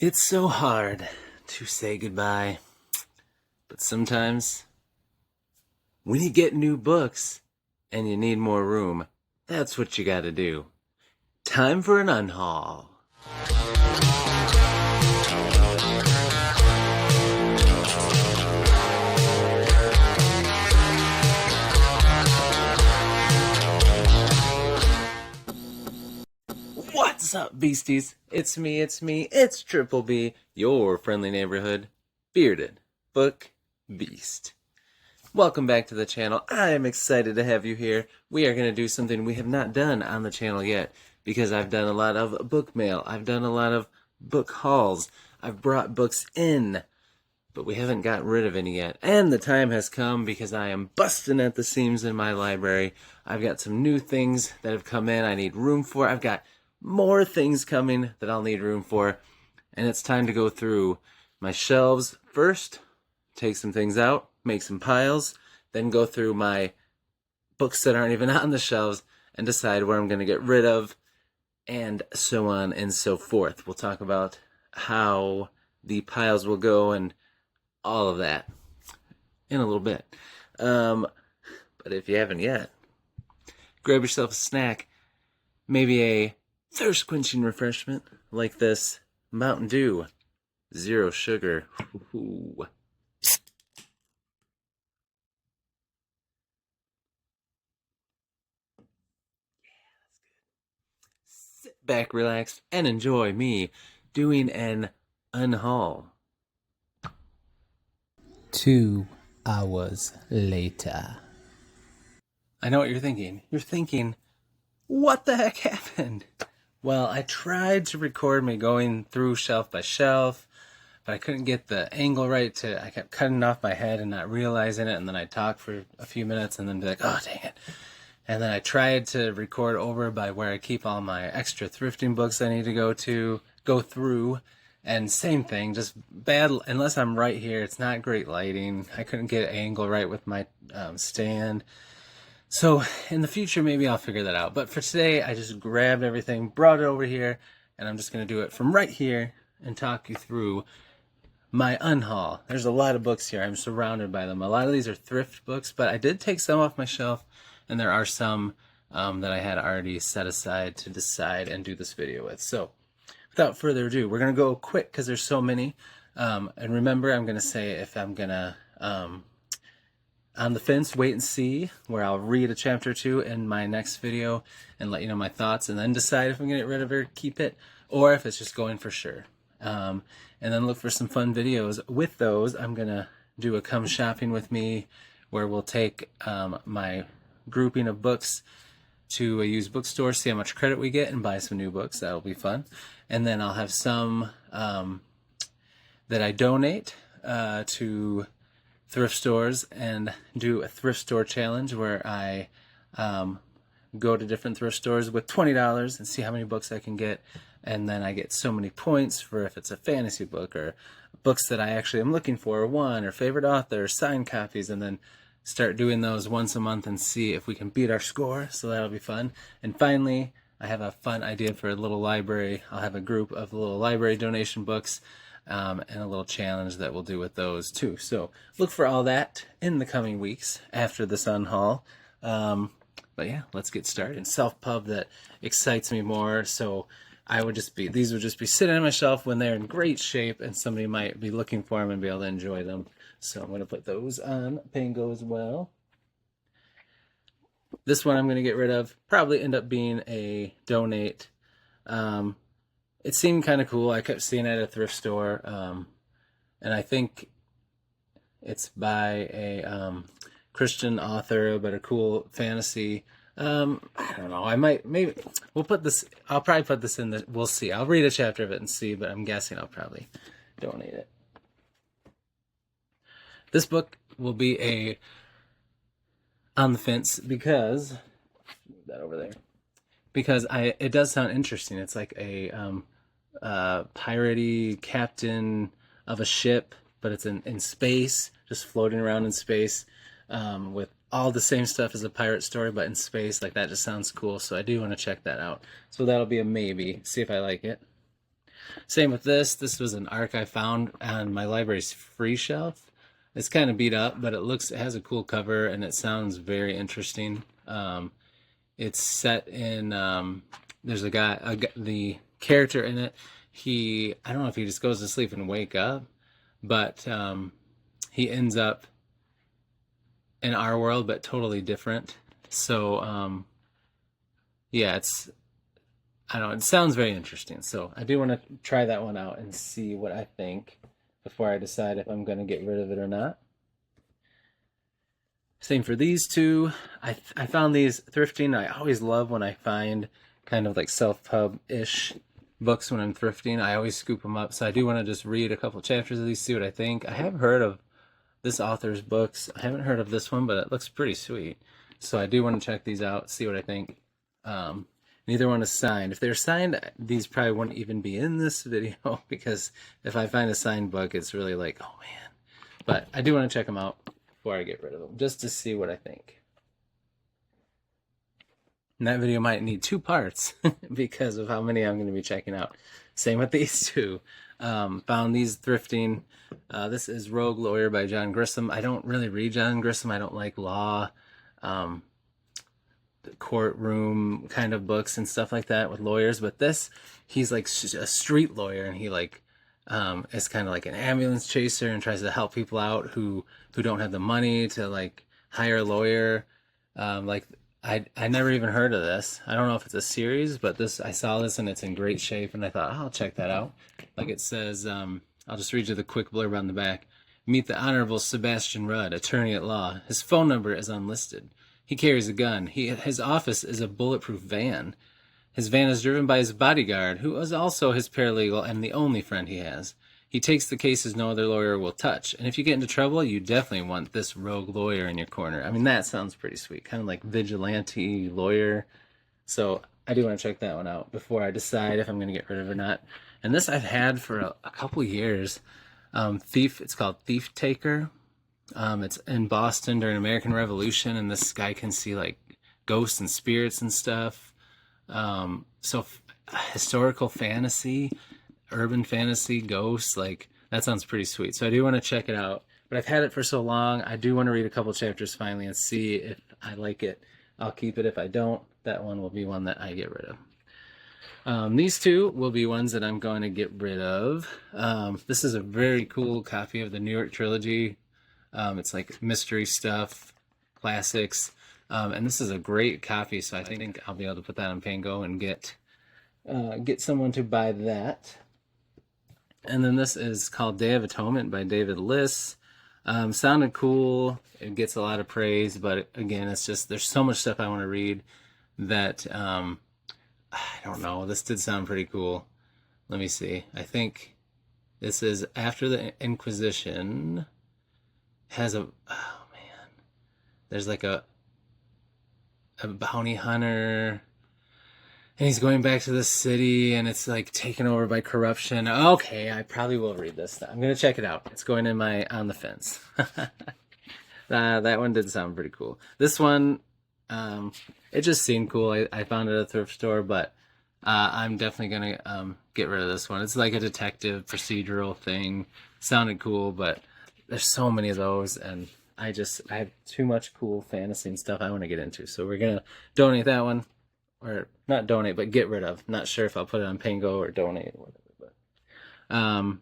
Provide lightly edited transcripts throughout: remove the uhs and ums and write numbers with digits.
It's so hard to say goodbye, but sometimes when you get new books and you need more room, that's what you gotta do. Time for an unhaul. What's up, beasties? It's me, it's Triple B, your friendly neighborhood bearded book beast. Welcome back to the channel. I am excited to have you here. We are going to do something we have not done on the channel yet because I've done a lot of book mail. I've done a lot of book hauls. I've brought books in, but we haven't gotten rid of any yet. And the time has come because I am busting at the seams in my library. I've got some new things that have come in I need room for. I've got more things coming that I'll need room for. And it's time to go through my shelves first, take some things out, make some piles, then go through my books that aren't even on the shelves and decide where I'm going to get rid of, and so on and so forth. We'll talk about how the piles will go and all of that in a little bit. But if you haven't yet, grab yourself a snack, maybe a thirst-quenching refreshment like this Mountain Dew, zero sugar. Ooh. Sit back, relax, and enjoy me doing an unhaul. 2 hours later. I know what you're thinking. You're thinking, what the heck happened? Well, I tried to record me going through shelf by shelf, but I couldn't get the angle right I kept cutting off my head and not realizing it, and then I'd talk for a few minutes and then be like, oh, dang it. And then I tried to record over by where I keep all my extra thrifting books I need to go through, and same thing, just bad, unless I'm right here, it's not great lighting. I couldn't get an angle right with my stand. So in the future, maybe I'll figure that out. But for today, I just grabbed everything, brought it over here, and I'm just going to do it from right here and talk you through my unhaul. There's a lot of books here. I'm surrounded by them. A lot of these are thrift books, but I did take some off my shelf, and there are some that I had already set aside to decide and do this video with. So without further ado, we're going to go quick because there's so many. And remember, I'm going to say if I'm going to... on the fence, wait and see, where I'll read a chapter or two in my next video and let you know my thoughts, and then decide if I'm going to get rid of it or keep it, or if it's just going for sure. And then look for some fun videos. With those, I'm going to do a come shopping with me, where we'll take my grouping of books to a used bookstore, see how much credit we get, and buy some new books. That'll be fun. And then I'll have some that I donate to thrift stores and do a thrift store challenge where I go to different thrift stores with $20 and see how many books I can get, and then I get so many points for if it's a fantasy book or books that I actually am looking for, or favorite author, or signed copies, and then start doing those once a month and see if we can beat our score. So that'll be fun. And finally, I have a fun idea for a little library. I'll have a group of little library donation books and a little challenge that we'll do with those too. So look for all that in the coming weeks after this unhaul. But yeah, let's get started. Self-pub that excites me more. So these would just be sitting on my shelf when they're in great shape and somebody might be looking for them and be able to enjoy them. So I'm going to put those on Pango as well. This one I'm going to get rid of. Probably end up being a donate. It seemed kind of cool. I kept seeing it at a thrift store, and I think it's by a Christian author, but a cool fantasy. I don't know. Maybe we'll put this. I'll probably put this in the. We'll see. I'll read a chapter of it and see, but I'm guessing I'll probably donate it. This book will be on the fence because move that over there. Because it does sound interesting. It's like a piratey captain of a ship, but it's in space, just floating around in space, with all the same stuff as a pirate story, but in space. Like, that just sounds cool. So I do want to check that out. So that'll be a maybe. See if I like it. Same with this. This was an ARC I found on my library's free shelf. It's kind of beat up, but it has a cool cover and it sounds very interesting. It's set in, there's the character in it. I don't know if he just goes to sleep and wake up, but he ends up in our world, but totally different. So, yeah, I don't know, it sounds very interesting. So I do want to try that one out and see what I think before I decide if I'm going to get rid of it or not. Same for these two. I found these thrifting. I always love when I find kind of like self-pub-ish books when I'm thrifting. I always scoop them up. So I do want to just read a couple chapters of these, see what I think. I have heard of this author's books. I haven't heard of this one, but it looks pretty sweet. So I do want to check these out, see what I think. Neither one is signed. If they're signed, these probably wouldn't even be in this video because if I find a signed book, it's really like, oh man. But I do want to check them out before I get rid of them, just to see what I think. And that video might need 2 parts because of how many I'm going to be checking out. Same with these two. Found these thrifting. This is Rogue Lawyer by John Grisham. I don't really read John Grisham. I don't like law, courtroom kind of books and stuff like that with lawyers. But this, he's like a street lawyer, and he like is kind of like an ambulance chaser and tries to help people out who don't have the money to like hire a lawyer. I never even heard of this. I don't know if it's a series, but I saw this and it's in great shape, and I thought, I'll check that out. Like it says, I'll just read you the quick blurb on the back. Meet the Honorable Sebastian Rudd, attorney at law. His phone number is unlisted. He carries a gun. His office is a bulletproof van. His van is driven by his bodyguard, who is also his paralegal and the only friend he has. He takes the cases no other lawyer will touch. And if you get into trouble, you definitely want this rogue lawyer in your corner. I mean, that sounds pretty sweet. Kind of like vigilante lawyer. So I do want to check that one out before I decide if I'm going to get rid of it or not. And this I've had for a couple years. It's called Thief Taker. It's in Boston during American Revolution, and this guy can see like ghosts and spirits and stuff. Historical fantasy, urban fantasy, ghosts, like that sounds pretty sweet. So I do want to check it out. But I've had it for so long, I do want to read a couple chapters finally and see if I like it. I'll keep it. If I don't, that one will be one that I get rid of. These two will be ones that I'm going to get rid of. This is a very cool copy of the New York trilogy. It's like mystery stuff, classics. And this is a great copy, so I think I'll be able to put that on Pango and get someone to buy that. And then this is called Day of Atonement by David Liss. Sounded cool. It gets a lot of praise, but again, it's just there's so much stuff I want to read that I don't know. This did sound pretty cool. Let me see. I think this is after the Inquisition. Has oh man, there's like a bounty hunter, and he's going back to the city, and it's like taken over by corruption. Okay, I probably will read this. I'm gonna check it out. It's going in my on the fence. That one did sound pretty cool. This one, it just seemed cool. I found it at a thrift store, but I'm definitely gonna get rid of this one. It's like a detective procedural thing. Sounded cool, but there's so many of those, and I have too much cool fantasy and stuff I want to get into. So we're gonna donate that one, or not donate, but get rid of. Not sure if I'll put it on Pango or donate or whatever. But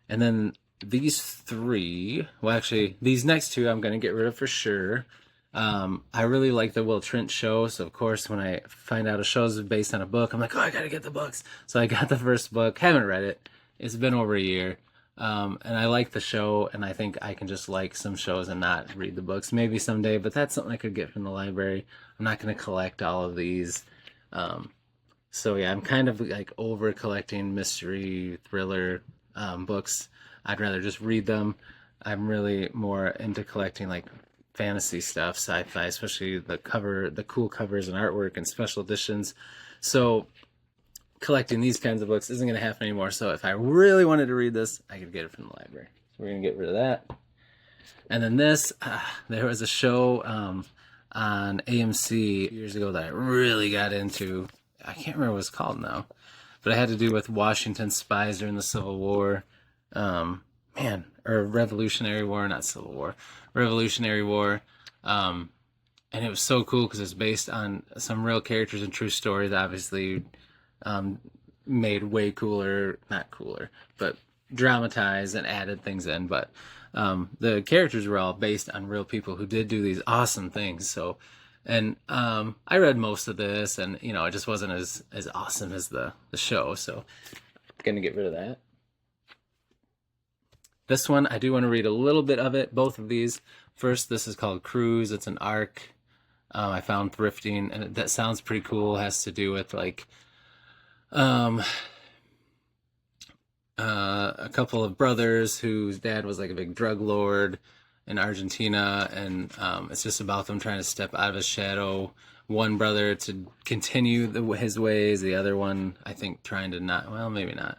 and then these three, well, actually these next two I'm gonna get rid of for sure. I really like the Will Trent show, so of course when I find out a show is based on a book, I'm like, oh, I gotta get the books. So I got the first book. Haven't read it. It's been over a year. And I like the show, and I think I can just like some shows and not read the books. Maybe someday, but that's something I could get from the library. I'm not going to collect all of these. So yeah, I'm kind of like over collecting mystery thriller books. I'd rather just read them. I'm really more into collecting like fantasy stuff, sci-fi, especially the cool covers and artwork and special editions. So collecting these kinds of books isn't going to happen anymore. So if I really wanted to read this, I could get it from the library. So we're going to get rid of that. And then this, there was a show on AMC years ago that I really got into. I can't remember what it's called now. but it had to do with Washington spies during the Civil War. Or Revolutionary War, not Civil War, Revolutionary War. And it was so cool because it's based on some real characters and true stories, obviously made way cooler, not cooler, but dramatized and added things in. But the characters were all based on real people who did do these awesome things. So, and I read most of this, and it just wasn't as awesome as the show. So, I'm gonna get rid of that. This one, I do want to read a little bit of it. Both of these. First, this is called Cruise. It's an arc. I found thrifting, and that sounds pretty cool. It has to do with like a couple of brothers whose dad was like a big drug lord in Argentina, and it's just about them trying to step out of his shadow. One brother to continue his ways, the other one, I think, trying to not. Well, maybe not.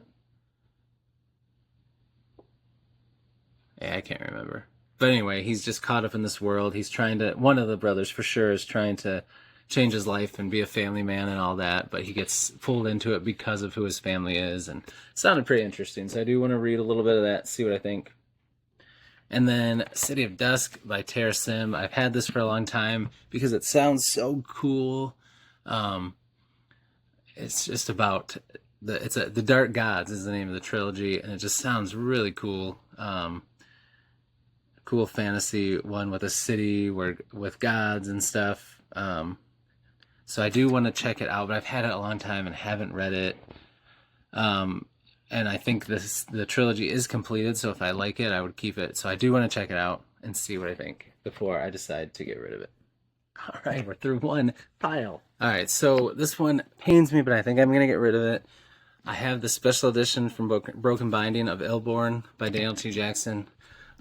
Yeah, I can't remember. But anyway, he's just caught up in this world. He's trying to, one of the brothers for sure is trying to change his life and be a family man and all that, but he gets pulled into it because of who his family is, and it sounded pretty interesting. So I do want to read a little bit of that, see what I think. And then City of Dusk by Tara Sim. I've had this for a long time because it sounds so cool. It's just about the Dark Gods is the name of the trilogy, and it just sounds really cool. Cool fantasy one with a city with gods and stuff. So I do want to check it out, but I've had it a long time and haven't read it. And I think the trilogy is completed, so if I like it, I would keep it. So I do want to check it out and see what I think before I decide to get rid of it. All right, we're through one pile. All right, so this one pains me, but I think I'm going to get rid of it. I have the special edition from Broken Binding of Illborn by Daniel T. Jackson.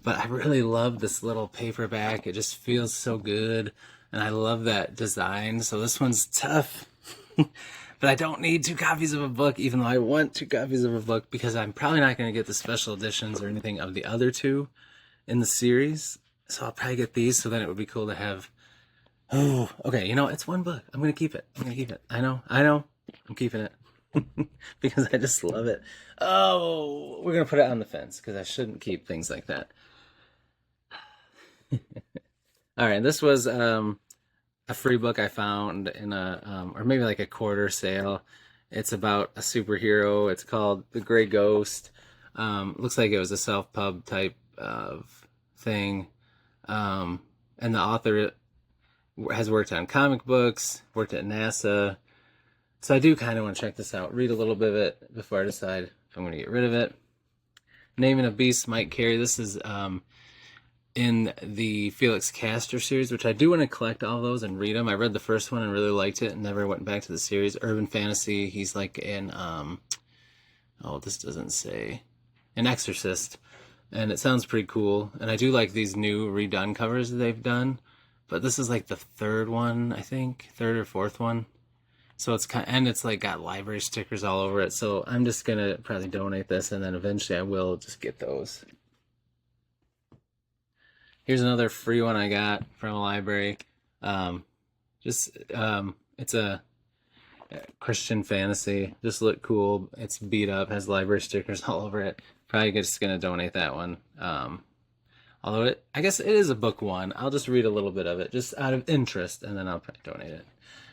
But I really love this little paperback. It just feels so good. And I love that design. So this one's tough. But I don't need 2 copies of a book, even though I want 2 copies of a book, because I'm probably not going to get the special editions or anything of the other 2 in the series. So I'll probably get these, so then it would be cool to have. Oh, okay. It's one book. I'm going to keep it. I know. I'm keeping it. Because I just love it. Oh, we're going to put it on the fence, because I shouldn't keep things like that. All right, this was a free book I found in or maybe like a quarter sale. It's about a superhero. It's called The Gray Ghost. Looks like it was a self-pub type of thing. And the author has worked on comic books, worked at NASA. So I do kind of want to check this out, read a little bit of it before I decide if I'm going to get rid of it. Naming of Beasts, Mike Carey. This is in the Felix Castor series, which I do want to collect all of those and read them. I read the first one and really liked it and never went back to the series. Urban fantasy. He's like in, this doesn't say, an exorcist. And it sounds pretty cool. And I do like these new redone covers that they've done. But this is like the 3rd one, I think. 3rd or 4th one. So it's and it's like got library stickers all over it. So I'm just going to probably donate this, and then eventually I will just get those. Here's another free one I got from a library. It's a Christian fantasy. Just look cool. It's beat up, has library stickers all over it. Probably just gonna donate that one. Although I guess it is a book one. I'll just read a little bit of it, just out of interest, and then I'll probably donate it.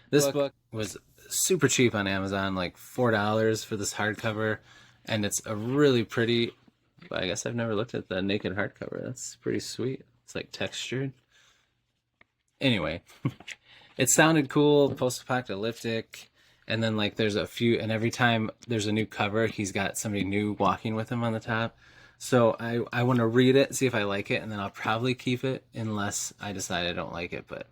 This book was super cheap on Amazon, like $4 for this hardcover, and it's a really pretty. I guess I've never looked at the naked hardcover. That's pretty sweet. It's like textured. Anyway, it sounded cool, post-apocalyptic, and then like there's a few, and every time there's a new cover, he's got somebody new walking with him on the top. So I want to read it, see if I like it, and then I'll probably keep it unless I decide I don't like it. But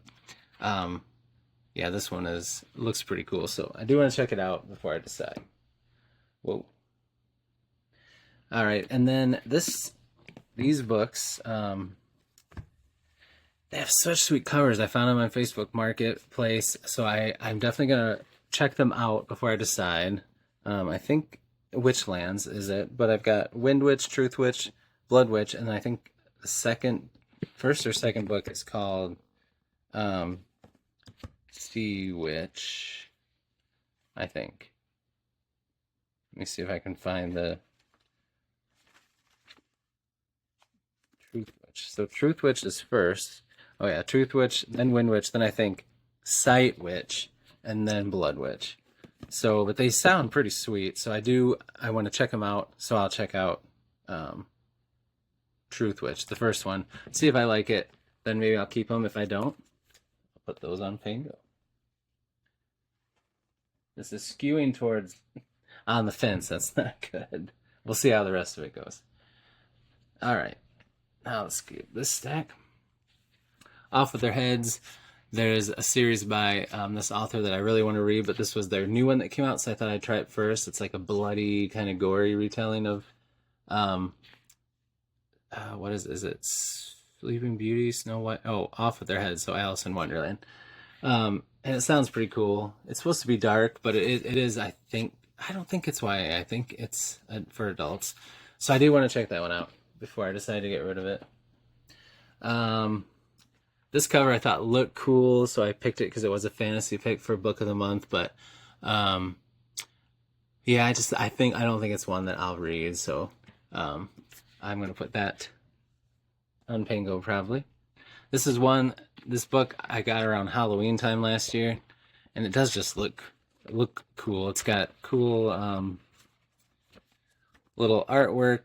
yeah, this one looks pretty cool, so I do want to check it out before I decide. Whoa. All right, and then these books, they have such sweet covers. I found them on Facebook Marketplace, so I'm definitely going to check them out before I decide. I think Witchlands is it, but I've got Wind Witch, Truth Witch, Blood Witch, and I think the first or second book is called Sea Witch, I think. Let me see if I can find the Truth Witch. So Truth Witch is first. Oh yeah, Truth Witch, then Wind Witch, then I think Sight Witch, and then Blood Witch. So, but they sound pretty sweet. So I want to check them out. So I'll check out Truth Witch, the first one. See if I like it. Then maybe I'll keep them. If I don't, I'll put those on Pango. This is skewing towards on the fence. That's not good. We'll see how the rest of it goes. All right. Now let's get this stack. Off with Their Heads. There's a series by this author that I really want to read, but this was their new one that came out, so I thought I'd try it first. It's like a bloody, kind of gory retelling of, what is it? Sleeping Beauty, Snow White? Oh, Off with Their Heads, so Alice in Wonderland. And it sounds pretty cool. It's supposed to be dark, but it is, I don't think it's YA. I think it's for adults. So I do want to check that one out before I decide to get rid of it. This cover I thought looked cool, so I picked it because it was a fantasy pick for Book of the Month. But yeah, I don't think it's one that I'll read. So I'm gonna put that on Pango probably. This book I got around Halloween time last year, and it does just look cool. It's got cool little artwork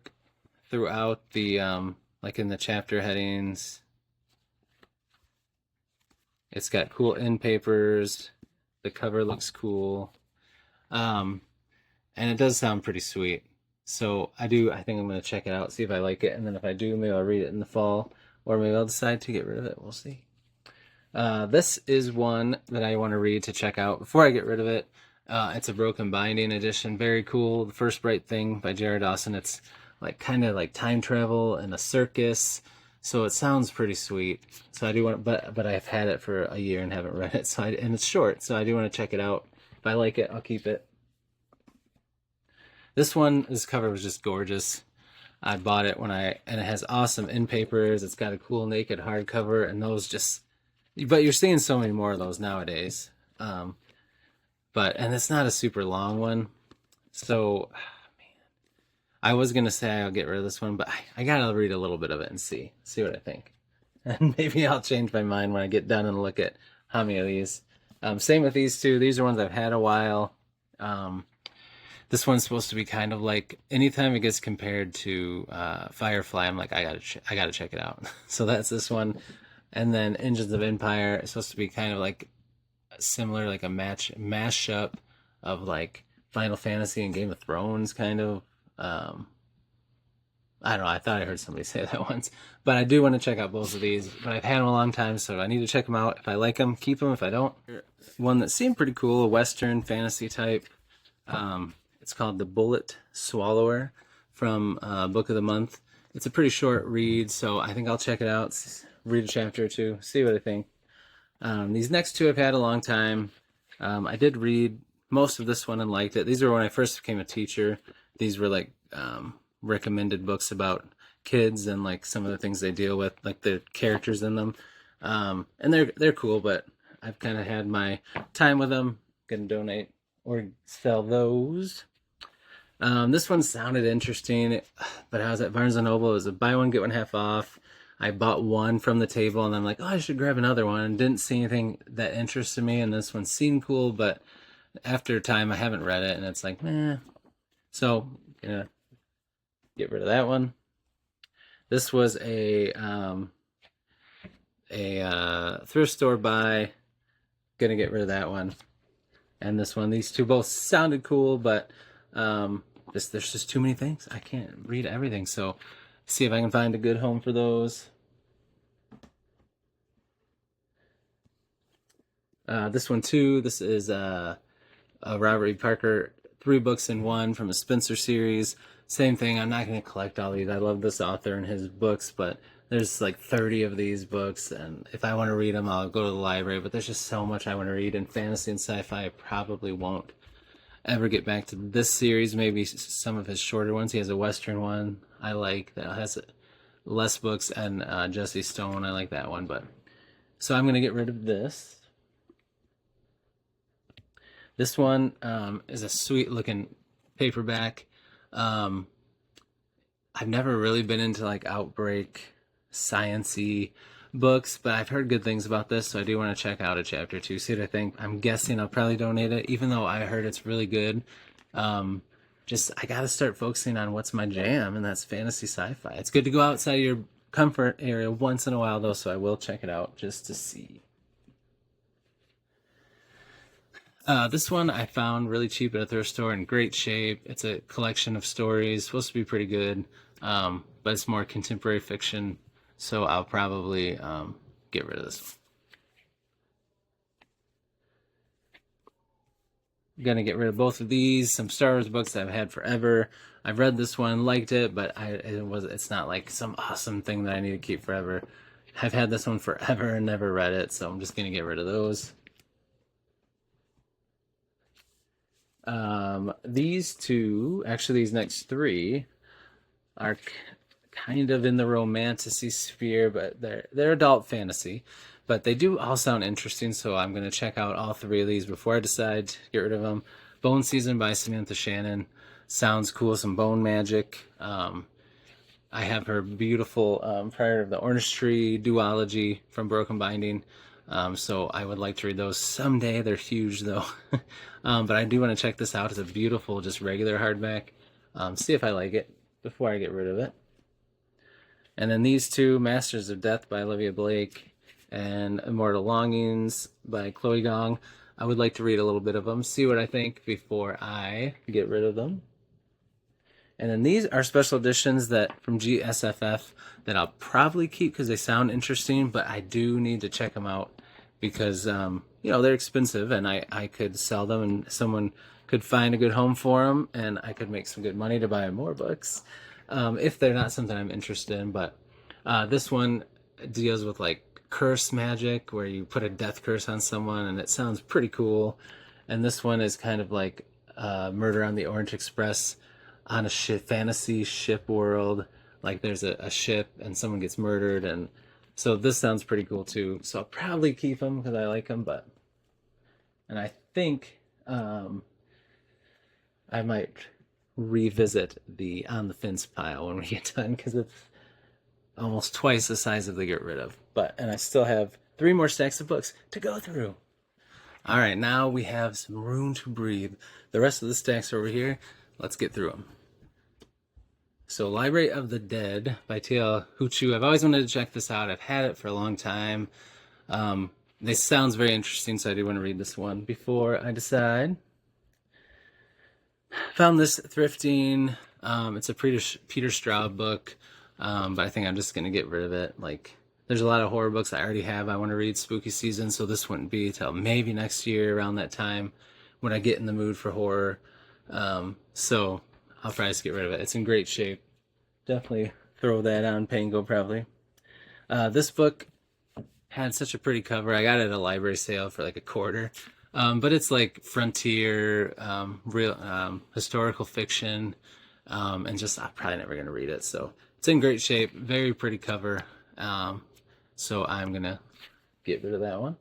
throughout the like in the chapter headings. It's got cool end papers. The cover looks cool. And it does sound pretty sweet. So I think I'm going to check it out, see if I like it. And then if I do, maybe I'll read it in the fall. Or maybe I'll decide to get rid of it. We'll see. This is one that I want to read to check out before I get rid of it. It's a Broken Binding edition. Very cool. The First Bright Thing by Jared Dawson. It's like kind of like time travel and a circus. So it sounds pretty sweet. So I do want, but I've had it for a year and haven't read it. And it's short, so I do want to check it out. If I like it, I'll keep it. This cover was just gorgeous. I bought it and it has awesome end papers. It's got a cool naked hardcover, and but you're seeing so many more of those nowadays. And it's not a super long one. So, I was going to say I'll get rid of this one, but I got to read a little bit of it and see what I think. And maybe I'll change my mind when I get done and look at how many of these. Same with these two. These are ones I've had a while. This one's supposed to be kind of like, anytime it gets compared to Firefly, I'm like, I gotta check it out. So that's this one. And then Engines of Empire is supposed to be kind of like similar, like a mashup of like Final Fantasy and Game of Thrones kind of. I don't know, I thought I heard somebody say that once, but I do want to check out both of these, but I've had them a long time, so I need to check them out. If I like them, keep them. If I don't, one that seemed pretty cool, a Western fantasy type. It's called The Bullet Swallower from Book of the Month. It's a pretty short read, so I think I'll check it out, read a chapter or two, see what I think. These next two I've had a long time. I did read most of this one and liked it. These were when I first became a teacher. These were like recommended books about kids and like some of the things they deal with, like the characters in them. And they're cool, but I've kind of had my time with them. Gonna donate or sell those. This one sounded interesting, but I was at Barnes & Noble. It was a buy one, get one half off. I bought one from the table, and I'm like, oh, I should grab another one. And didn't see anything that interested me, and this one seemed cool, but after time, I haven't read it, and it's like, meh. So, get rid of that one. This was a thrift store buy. Gonna get rid of that one. And this one, these two both sounded cool, but there's just too many things. I can't read everything, so see if I can find a good home for those. This one too, this is a Robert E. Parker 3 books in 1 from a Spencer series. Same thing, I'm not going to collect all these. I love this author and his books, but there's like 30 of these books, and if I want to read them, I'll go to the library, but there's just so much I want to read in fantasy and sci-fi. I probably won't ever get back to this series. Maybe some of his shorter ones. He has a Western one I like that has less books, and Jesse Stone, I like that one. But so I'm going to get rid of this. This one is a sweet looking paperback. Um, I've never really been into like outbreak science-y books, but I've heard good things about this, so I do want to check out a chapter two, see what I think. I'm guessing I'll probably donate it, even though I heard it's really good. Um, just I gotta start focusing on what's my jam, and that's fantasy sci-fi. It's good to go outside your comfort area once in a while, though, so I will check it out just to see. This one I found really cheap at a thrift store in great shape. It's a collection of stories, supposed to be pretty good, but it's more contemporary fiction, so I'll probably get rid of this one. I'm gonna get rid of both of these. Some Star Wars books that I've had forever. I've read this one, liked it, but it's not like some awesome thing that I need to keep forever. I've had this one forever and never read it, so I'm just gonna get rid of those. These two, actually these next three, are kind of in the romantasy sphere, but they're adult fantasy. But they do all sound interesting, so I'm gonna check out all three of these before I decide to get rid of them. Bone Season by Samantha Shannon sounds cool. Some bone magic. I have her beautiful Pride of the Orange Tree duology from Broken Binding. So I would like to read those someday. They're huge though. But I do want to check this out. It's a beautiful, just regular hardback. See if I like it before I get rid of it. And then these two, Masters of Death by Olivia Blake and Immortal Longings by Chloe Gong. I would like to read a little bit of them, see what I think before I get rid of them. And then these are special editions that from GSFF that I'll probably keep because they sound interesting, but I do need to check them out because they're expensive, and I could sell them and someone could find a good home for them, and I could make some good money to buy more books if they're not something I'm interested in. But this one deals with like curse magic, where you put a death curse on someone, and it sounds pretty cool. And this one is kind of like Murder on the Orient Express on a fantasy ship world. Like there's a ship and someone gets murdered, and so this sounds pretty cool too. So I'll probably keep them because I like them, and I think I might revisit the On the Fence pile when we get done because it's almost twice the size of the get rid of. And I still have 3 more stacks of books to go through. All right, now we have some room to breathe. The rest of the stacks are over here. Let's get through them. So Library of the Dead by T.L. Huchu. I've always wanted to check this out. I've had it for a long time. This sounds very interesting, so I do want to read this one before I decide. Found this thrifting. It's a Peter Straub book, but I think I'm just going to get rid of it. Like, there's a lot of horror books I already have. I want to read spooky season, so this wouldn't be till maybe next year around that time when I get in the mood for horror. So I'll probably just get rid of it. It's in great shape. Definitely throw that on Pango probably. This book had such a pretty cover. I got it at a library sale for like $0.25. But it's like frontier, real historical fiction, and just I'm probably never gonna read it. So it's in great shape, very pretty cover. So I'm gonna get rid of that one.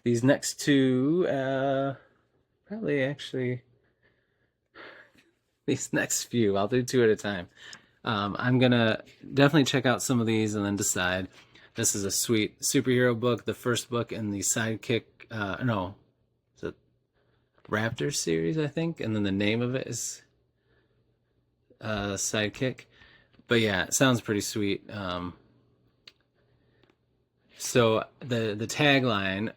These next two, probably actually, these next few, I'll do 2 at a time. I'm gonna definitely check out some of these and then decide. This is a sweet superhero book, the first book in the Sidekick, it's a Raptor series, I think, and then the name of it is Sidekick. But yeah, it sounds pretty sweet. So the tagline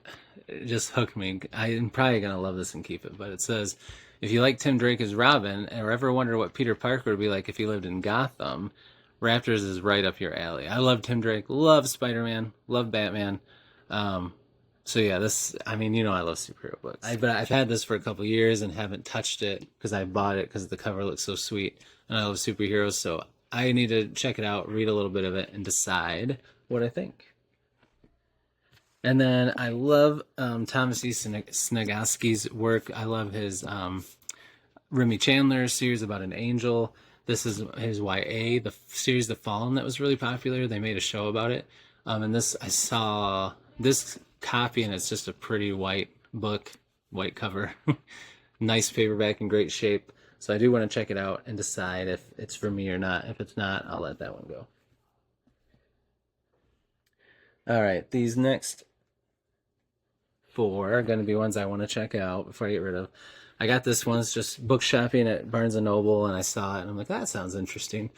just hooked me. I'm probably gonna love this and keep it, but it says, if you like Tim Drake as Robin, or ever wonder what Peter Parker would be like if he lived in Gotham, Raptors is right up your alley. I love Tim Drake, love Spider-Man, love Batman. So yeah, I love superhero books. But I've had this for a couple years and haven't touched it because I bought it because the cover looks so sweet, and I love superheroes, so I need to check it out, read a little bit of it, and decide what I think. And then I love Thomas E. Snagowski's work. I love his Remy Chandler series about an angel. This is his YA, the series The Fallen, that was really popular. They made a show about it. And I saw this copy, and it's just a pretty white book, white cover. nice paperback in great shape. So I do want to check it out and decide if it's for me or not. If it's not, I'll let that one go. All right, these next four are going to be ones I want to check out before I get rid of. I got this one. It's just book shopping at Barnes and Noble, and I saw it, and I'm like, that sounds interesting.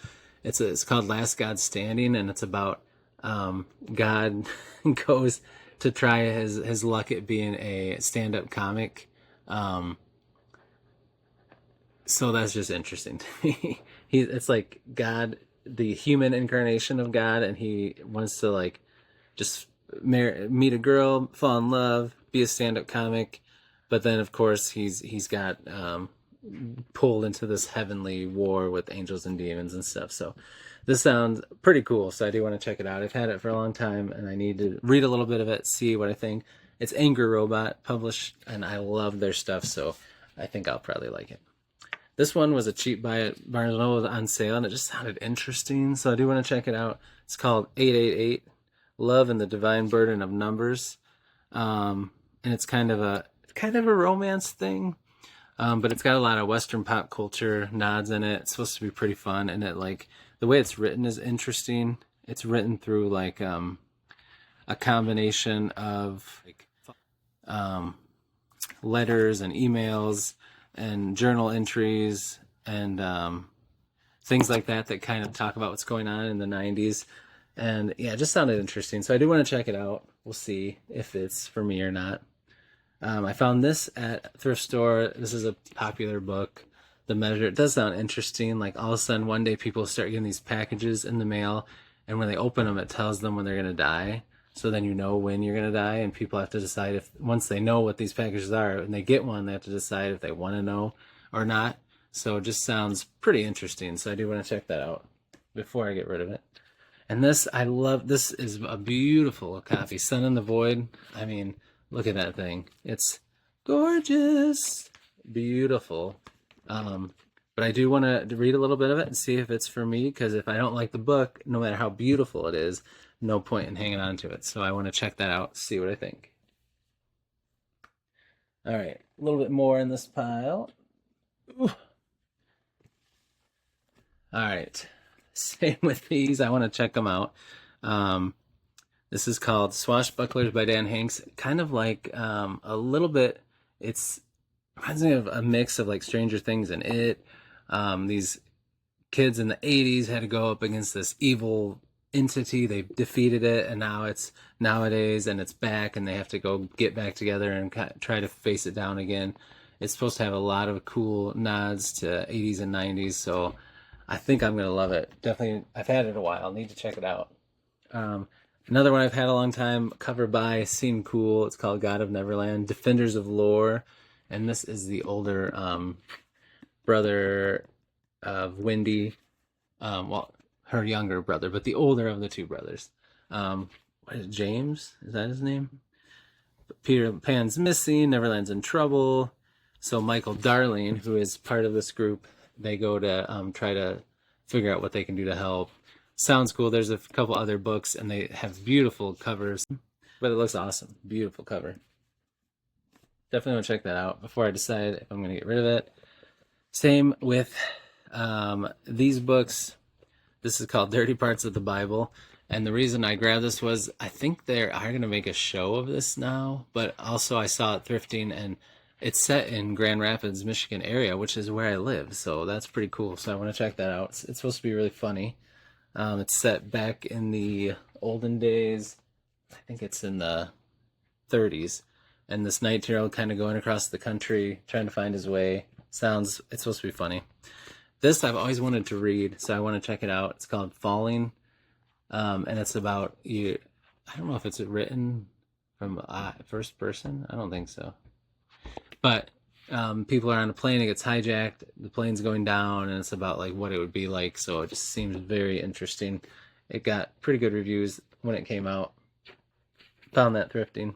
It's called Last God Standing, and it's about God goes to try his luck at being a stand-up comic. So that's just interesting to me. It's like God, the human incarnation of God, and he wants to like just meet a girl, fall in love, be a stand-up comic, but then of course he's got pulled into this heavenly war with angels and demons and stuff. So this sounds pretty cool. So I do want to check it out. I've had it for a long time, and I need to read a little bit of it, see what I think. It's Angry Robot published, and I love their stuff, so I think I'll probably like it. This one was a cheap buy at Barnes & Noble on sale, and it just sounded interesting, so I do want to check it out. It's called 888, Love and the Divine Burden of Numbers, and it's kind of a romance thing, but it's got a lot of Western pop culture nods in it. It's supposed to be pretty fun, and it like the way it's written is interesting. It's written through like a combination of like letters and emails and journal entries and things like that kind of talk about what's going on in the 90s. And yeah, it just sounded interesting. So I do want to check it out. We'll see if it's for me or not. I found this at a thrift store. This is a popular book, The Measure. It does sound interesting. Like all of a sudden one day people start getting these packages in the mail, and when they open them, it tells them when they're going to die. So then you know when you're going to die, and people have to decide if, once they know what these packages are and they get one, they have to decide if they want to know or not. So it just sounds pretty interesting. So I do want to check that out before I get rid of it. And this, I love, this is a beautiful copy. Sun in the Void. I mean, look at that thing. It's gorgeous. Beautiful. But I do want to read a little bit of it and see if it's for me, because if I don't like the book, no matter how beautiful it is, no point in hanging on to it. So I want to check that out, see what I think. All right, a little bit more in this pile. Ooh. All right, same with these. I want to check them out. This is called Swashbucklers by Dan Hanks. Kind of like a little bit, it's reminds me of a mix of like Stranger Things and It. These kids in the 80s had to go up against this evil entity. They defeated it, and now it's nowadays, and it's back, and they have to go get back together and try to face it down again. It's supposed to have a lot of cool nods to 80s and 90s, so I think I'm gonna love it. Definitely, I've had it a while. Need to check it out. Another one I've had a long time, cover by, seemed cool. It's called God of Neverland, Defenders of Lore, and this is the older brother of Wendy. Well, her younger brother, but the older of the two brothers. What is it, James? Is that his name? Peter Pan's missing. Neverland's in trouble. So Michael Darling, who is part of this group, they go to try to figure out what they can do to help. Sounds cool. There's a couple other books, and they have beautiful covers, but it looks awesome. Beautiful cover. Definitely want to check that out before I decide if I'm going to get rid of it. Same with these books. This is called Dirty Parts of the Bible. And the reason I grabbed this was I think they are going to make a show of this now. But also I saw it thrifting, and it's set in Grand Rapids, Michigan area, which is where I live. So that's pretty cool. So I want to check that out. It's supposed to be really funny. It's set back in the olden days. I think it's in the 30s. And this 19-year-old kind of going across the country, trying to find his way. It's supposed to be funny. This I've always wanted to read, so I want to check it out. It's called Falling, and it's about you. I don't know if it's written from first person. I don't think so. But people are on a plane. It gets hijacked. The plane's going down, and it's about like what it would be like. So it just seems very interesting. It got pretty good reviews when it came out. Found that thrifting.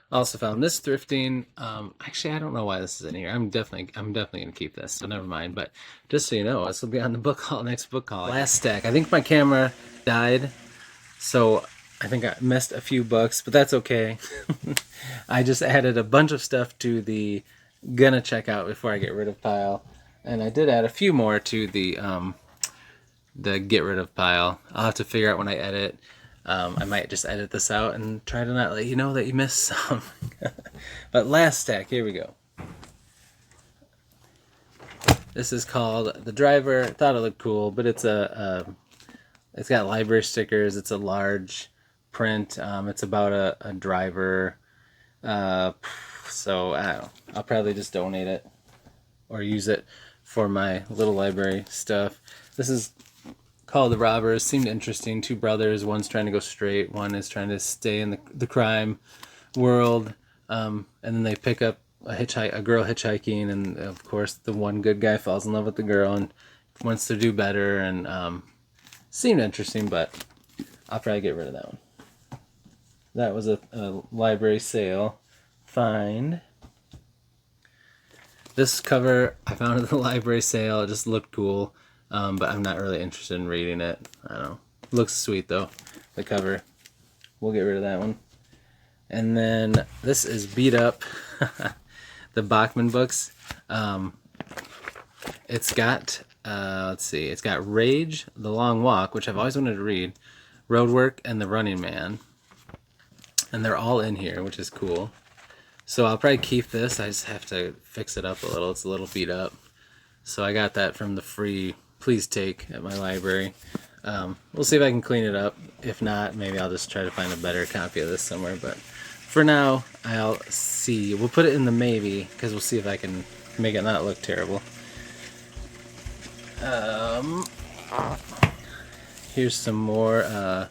Also found this thrifting. Actually, I don't know why this is in here. I'm definitely gonna keep this. So never mind. But just so you know, this will be on the book haul, next book haul. Last stack. I think my camera died, so I think I missed a few books, but that's okay. I just added a bunch of stuff to the gonna check out before I get rid of pile. And I did add a few more to the get rid of pile. I'll have to figure out when I edit. I might just edit this out and try to not let you know that you missed some. But last stack, here we go. This is called The Driver. I thought it looked cool, but it's it's got library stickers. It's a large print. It's about a driver. So I don't know. I'll probably just donate it or use it for my little library stuff. This is called The Robbers. Seemed interesting. Two brothers. One's trying to go straight. One is trying to stay in the crime world. And then they pick up a girl hitchhiking, and of course the one good guy falls in love with the girl and wants to do better. And seemed interesting, but I'll probably get rid of that one. That was a library sale find. This cover I found at the library sale. It just looked cool, but I'm not really interested in reading it. I don't know. Looks sweet though, the cover. We'll get rid of that one. And then this is Beat Up, the Bachman books. It's got, let's see, it's got Rage, The Long Walk, which I've always wanted to read, Roadwork, and The Running Man. And they're all in here, which is cool. So I'll probably keep this. I just have to fix it up a little. It's a little beat up. So I got that from the free Please Take at my library. We'll see if I can clean it up. If not, maybe I'll just try to find a better copy of this somewhere. But for now, I'll see. We'll put it in the maybe, because we'll see if I can make it not look terrible. Here's some more.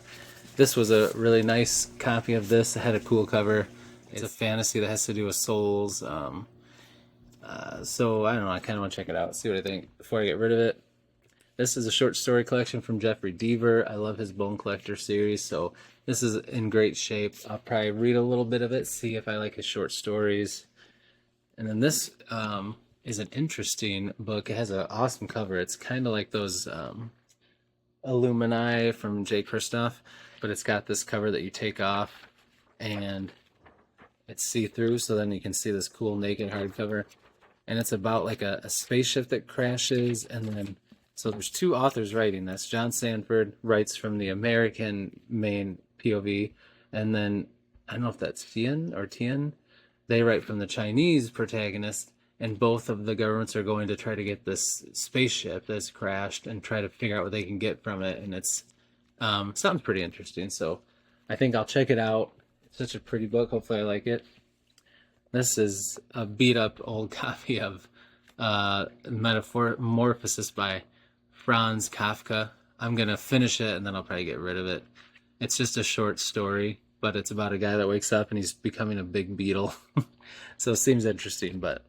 This was a really nice copy of this. It had a cool cover. It's a fantasy that has to do with souls. So I don't know. I kind of want to check it out, see what I think before I get rid of it. This is a short story collection from Jeffrey Deaver. I love his Bone Collector series, so this is in great shape. I'll probably read a little bit of it, see if I like his short stories. And then this is an interesting book. It has an awesome cover. It's kind of like those Illumini from Jay Kristoff, but it's got this cover that you take off and it's see-through, so then you can see this cool naked hardcover. And it's about like a spaceship that crashes, and then so there's two authors writing this. John Sanford writes from the American main POV, and then I don't know if that's Tien. They write from the Chinese protagonist, and both of the governments are going to try to get this spaceship that's crashed and try to figure out what they can get from it. And it's sounds pretty interesting, so I think I'll check it out. It's such a pretty book. Hopefully I like it. This is a beat up old copy of Metamorphosis by Franz Kafka. I'm going to finish it and then I'll probably get rid of it. It's just a short story, but it's about a guy that wakes up and he's becoming a big beetle. So it seems interesting, but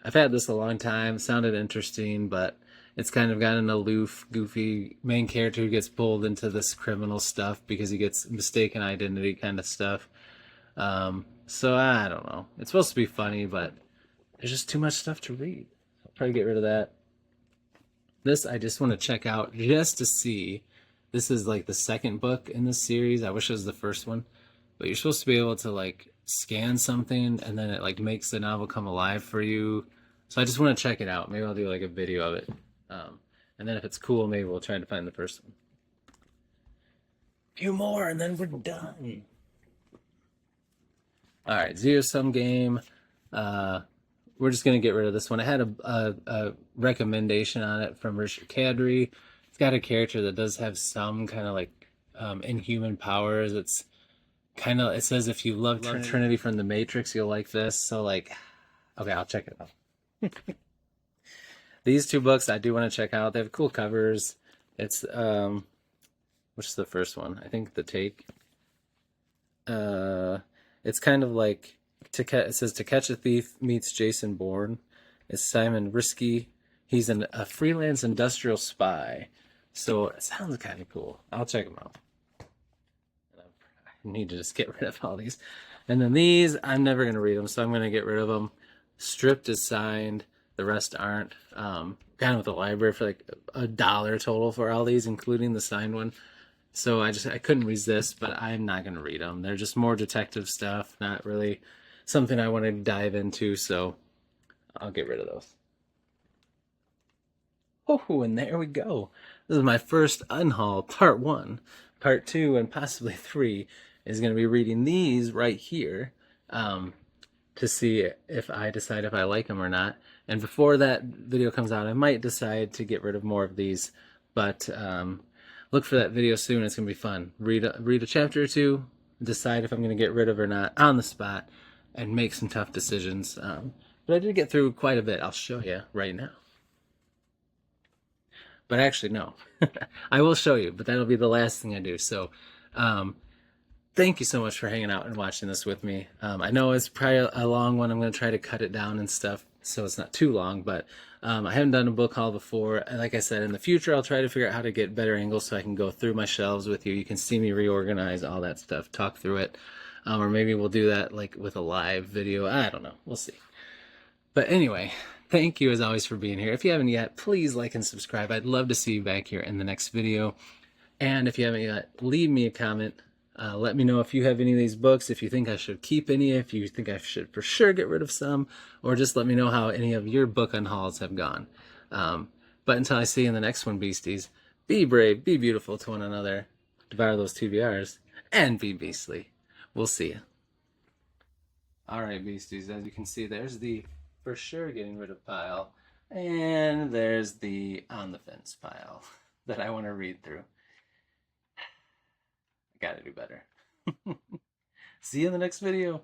I've had this a long time. Sounded interesting, but it's kind of got an aloof, goofy main character who gets pulled into this criminal stuff because he gets mistaken identity kind of stuff. So I don't know. It's supposed to be funny, but there's just too much stuff to read. I'll probably get rid of that. This I just want to check out just to see. This is like the second book in this series. I wish it was the first one. But you're supposed to be able to like scan something and then it like makes the novel come alive for you. So I just want to check it out. Maybe I'll do like a video of it. And then if it's cool, maybe we'll try to find the first one. A few more and then we're done. All right, Zero Sum Game. We're just going to get rid of this one. I had a recommendation on it from Richard Cadre. It's got a character that does have some kind of like inhuman powers. It's kind of, it says if you love Trinity from the Matrix, you'll like this. So like, okay, I'll check it out. These two books I do want to check out. They have cool covers. It's, which is the first one? I think The Take. It's kind of like, it says To Catch a Thief meets Jason Bourne. It's Simon Risky. He's a freelance industrial spy. So it sounds kind of cool. I'll check them out. I need to just get rid of all these. And then these, I'm never going to read them, so I'm going to get rid of them. Stripped is signed. The rest aren't. Kind of with the library for like $1 total for all these, including the signed one. So I couldn't resist, but I'm not going to read them. They're just more detective stuff, not really something I want to dive into, so I'll get rid of those. Oh, and there we go. This is my first Unhaul, part 1. Part 2, and possibly 3, is going to be reading these right here to see if I decide if I like them or not. And before that video comes out, I might decide to get rid of more of these, but look for that video soon. It's going to be fun. Read a chapter or two, decide if I'm going to get rid of or not on the spot, and make some tough decisions. But I did get through quite a bit. I'll show you right now. But actually, no. I will show you, but that'll be the last thing I do. So, thank you so much for hanging out and watching this with me. I know it's probably a long one. I'm going to try to cut it down and stuff so it's not too long, but I haven't done a book haul before. Like I said, in the future, I'll try to figure out how to get better angles so I can go through my shelves with you. You can see me reorganize all that stuff, talk through it. Or maybe we'll do that like with a live video. I don't know. We'll see. But anyway, thank you as always for being here. If you haven't yet, please like and subscribe. I'd love to see you back here in the next video. And if you haven't yet, leave me a comment. Let me know if you have any of these books, if you think I should keep any, if you think I should for sure get rid of some, or just let me know how any of your book unhauls have gone. But until I see you in the next one, beasties, be brave, be beautiful to one another, devour those TBRs, and be beastly. We'll see you. All right, beasties, as you can see, there's the for sure getting rid of pile, and there's the on the fence pile that I want to read through. I gotta do better. See you in the next video.